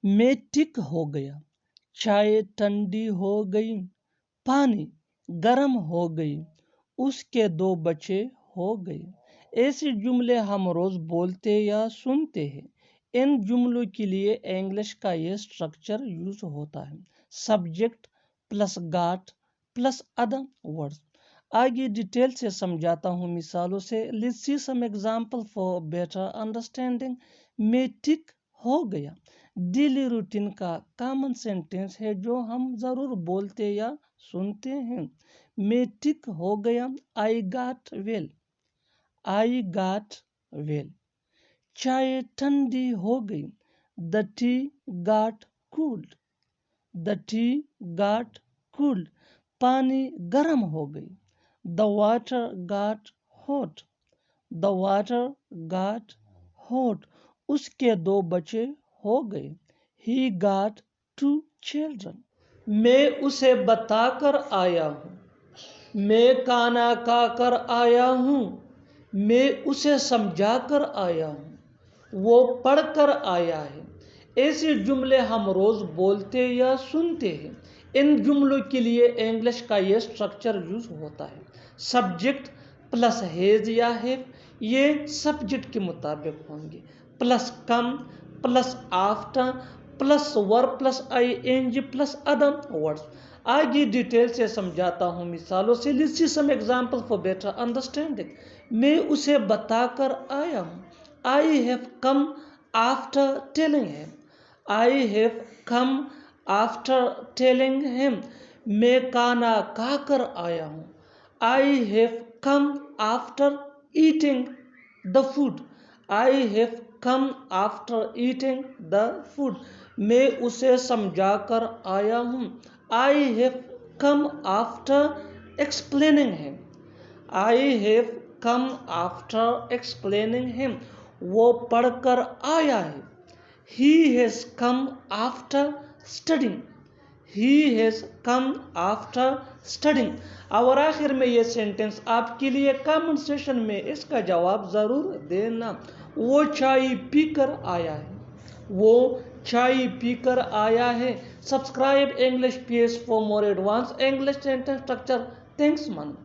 میں ٹھیک ہو گیا، چائے ٹھنڈی ہو گئی، پانی گرم ہو گئی، اس کے 2 بچے ہو گئے۔ ایسے جملے ہم روز بولتے یا سنتے ہیں۔ ان جملوں کے لیے انگلش کا یہ اسٹرکچر یوز ہوتا ہے: subject plus got plus other words. آگے ڈیٹیل سے سمجھاتا ہوں مثالوں سے۔ Let's see some example for better understanding. میں ٹھیک ہو گیا ڈیلی روٹین کا کامن سینٹینس ہے جو ہم ضرور بولتے یا سنتے ہیں۔ میں ٹھیک ہو گیا، I got well, I got well. چائے ٹھنڈی ہو گئی، the tea got cold, the tea got cold. پانی گرم ہو گئی، the water got hot, the water got hot. اس کے 2 بچے ہو گئے، ہی گاٹ 2 چلڈرن۔ میں اسے بتا کر آیا ہوں، میں کھانا کھا کر آیا ہوں، میں اسے سمجھا کر آیا ہوں، وہ پڑھ کر آیا ہے۔ ایسے جملے ہم روز بولتے یا سنتے ہیں۔ ان جملوں کے لیے انگلش کا یہ اسٹرکچر یوز ہوتا ہے: سبجیکٹ پلس ہیز یا ہیو، یہ سبجیکٹ کے مطابق ہوں گے، plus come plus after plus verb plus I N G plus other words. آگے ڈیٹیل سے سمجھاتا ہوں مثالوں سے۔ Let's see some example for better understanding. میں اسے بتا کر آیا ہوں، I have come after telling him, I have come after telling him. میں کھانا کھا کر آیا ہوں، I have come after eating the food, I have come after eating the food. میں اسے سمجھا کر آیا ہوں، I have come after explaining him, I have come after explaining him. وہ پڑھ کر آیا ہے، he has come after studying, he has come after studying. اور آخر میں یہ سینٹینس آپ کے لیے کامنٹ سیشن میں اس کا جواب ضرور دینا۔ وہ چائے پی کر آیا ہے، وہ چائے پی کر آیا ہے۔ Subscribe English piece for more advance English sentence structure. Thanks من۔